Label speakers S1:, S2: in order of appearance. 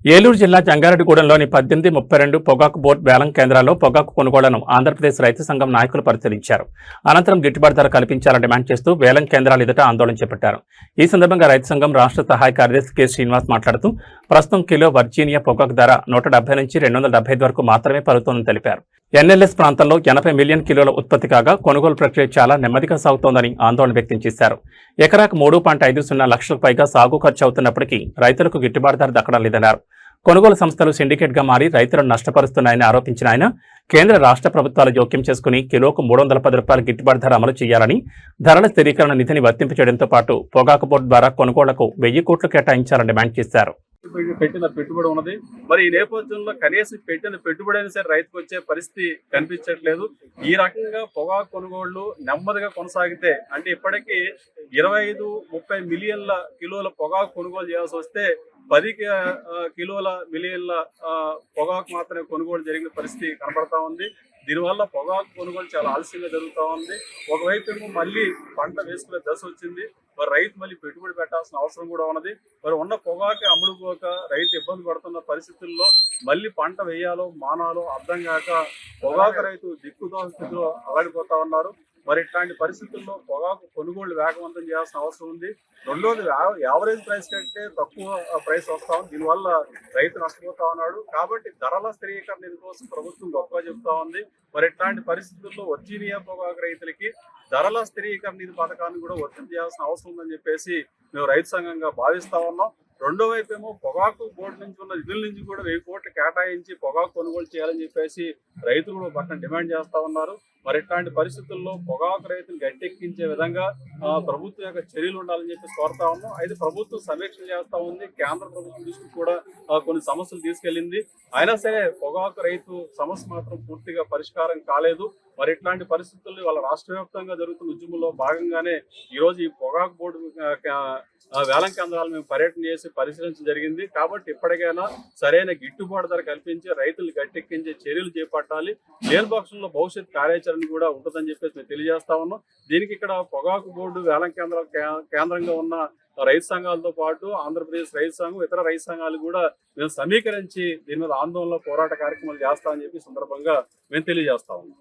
S1: ఏలూరు జిల్లా జంగారెడ్డిగూడెంలోని 1832 పొగాకు బోర్డు వేలం కేంద్రాల్లో పొగాకు కొనుగోళ్లను ఆంధ్రప్రదేశ్ రైతు సంఘం నాయకులు పరిశీలించారు. అనంతరం గిట్టుబాటు ధర కల్పించాలని డిమాండ్ చేస్తూ వేలం కేంద్రాల ఎదుట ఆందోళన చేపట్టారు. ఈ సందర్భంగా రైతు సంఘం రాష్ట్ర సహాయ కార్యదర్శి కె శ్రీనివాస్ మాట్లాడుతూ ప్రస్తుతం కిలో వర్జీనియా పొగాకు ధర 170 నుంచి 275 వరకు మాత్రమే పలుకుతోందని తెలిపారు. ఎన్ఎల్ఎస్ ప్రాంతంలో 80 మిలియన్ కిలోల ఉత్పత్తి కాగా కొనుగోలు ప్రక్రియ చాలా నెమ్మదిగా సాగుతోందని ఆందోళన వ్యక్తం చేశారు. ఎకరాకు 3.50 లక్షలకు పైగా సాగు ఖర్చు అవుతున్నప్పటికీ రైతులకు గిట్టుబాటు ధర దక్కడం లేదన్నారు. కొనుగోలు సంస్థలు సిండికేట్ గా మారి రైతులను నష్టపరుస్తున్నాయని ఆరోపించిన ఆయన కేంద్ర రాష్ట్ర ప్రభుత్వాలు జోక్యం చేసుకుని కిలోకు 310 రూపాయల గిట్టుబాటు ధర అమలు చేయాలని, ధరల స్థిరీకరణ నిధిని వర్తింపచేయడంతో పాటు పొగాకు బోర్డు ద్వారా కొనుగోళ్లకు 1000 కోట్లు కేటాయించాలని డిమాండ్ చేశారు.
S2: పెట్టిన పెట్టుబడి ఉన్నది. మరి ఈ నేపథ్యంలో కనీసం పెట్టిన పెట్టుబడి అయినా సరే రైతుకు వచ్చే పరిస్థితి కనిపించట్లేదు. ఈ రకంగా పొగాకు కొనుగోళ్లు నెమ్మదిగా కొనసాగితే అంటే ఇప్పటికీ 25-30 మిలియన్ల కిలోల పొగాకు కొనుగోలు చేయాల్సి వస్తే 10 మిలియన్ల పొగాకు మాత్రమే కొనుగోలు జరిగిన పరిస్థితి కనబడతా ఉంది. దీనివల్ల పొగాకు కొనుగోలు చాలా ఆలస్యంగా జరుగుతూ ఉంది. ఒకవైపు మళ్ళీ పంట వేసుకునే దశ వచ్చింది. మరి రైతు మళ్ళీ పెట్టుబడి పెట్టాల్సిన అవసరం కూడా ఉన్నది. మరి ఉన్న పొగాకు అమ్ముడుపోక రైతు ఇబ్బంది పడుతున్న పరిస్థితుల్లో మళ్ళీ పంట వేయాలో మానాలో అర్థం కాక పొగాకు రైతు దిక్కుదోహ స్థితిలో అలడిపోతా ఉన్నారు. మరి ఇట్లాంటి పరిస్థితుల్లో పొగాకు కొనుగోళ్లు వేగవంతం చేయాల్సిన అవసరం ఉంది. రెండోది యావరేజ్ ప్రైస్ కంటే తక్కువ ప్రైస్ వస్తా ఉంది. దీనివల్ల రైతు నష్టపోతా ఉన్నాడు. కాబట్టి ధరల స్థిరీకరణ కోసం ప్రభుత్వం గొప్పగా చెప్తా ఉంది. మరి ఇట్లాంటి పరిస్థితుల్లో వర్జీనియా పొగాకు రైతులకి ధరల స్థిరీకరణ నిధి పథకాన్ని కూడా వర్తించేయాల్సిన అవసరం ఉందని చెప్పేసి మేము రైతు సంఘంగా భావిస్తా ఉన్నాం. రెండో వైపు ఏమో పొగాకు బోర్డు నుంచి ఉన్న నిధుల నుంచి కూడా 1000 కోట్లు కేటాయించి పొగాకు కొనుగోలు చేయాలని చెప్పేసి రైతులు కూడా పక్కన డిమాండ్ చేస్తా ఉన్నారు. మరి ఇట్లాంటి పరిస్థితుల్లో పొగాకు రైతులు గట్టెక్కించే విధంగా ప్రభుత్వం యొక్క చర్యలు ఉండాలని చెప్పి కోరుతా ఉన్నాం. అయితే ప్రభుత్వం సమీక్ష చేస్తా ఉంది. కేంద్ర ప్రభుత్వం దృష్టికి కూడా కొన్ని సమస్యలు తీసుకెళ్లింది. అయినా సరే పొగాకు రైతు సమస్య మాత్రం పూర్తిగా పరిష్కారం కాలేదు. మరి ఇట్లాంటి పరిస్థితుల్లో వాళ్ళ రాష్ట్ర వ్యాప్తంగా జరుగుతున్న ఉద్యమంలో భాగంగానే ఈరోజు ఈ పొగాకు బోర్డు వేలం కేంద్రాలు మేము పర్యటన చేసి పరిశీలించడం జరిగింది. కాబట్టి ఇప్పటికైనా సరైన గిట్టుబాటు ధర కల్పించి రైతులు గట్టెక్కించే చర్యలు చేపట్టాలి. లేని పక్షంలో భవిష్యత్ కార్యాచరణ కూడా ఉంటుందని చెప్పేసి మేము తెలియజేస్తా ఉన్నాం. దీనికి ఇక్కడ పొగాకు బోర్డు వేలం కేంద్రాలు కేంద్రంగా ఉన్న రైతు సంఘాలతో పాటు ఆంధ్రప్రదేశ్ రైతు సంఘం, ఇతర రైతు సంఘాలు కూడా మేము సమీకరించి దీని మీద ఆందోళన పోరాట కార్యక్రమాలు చేస్తామని చెప్పి సందర్భంగా మేము తెలియజేస్తా ఉన్నాం.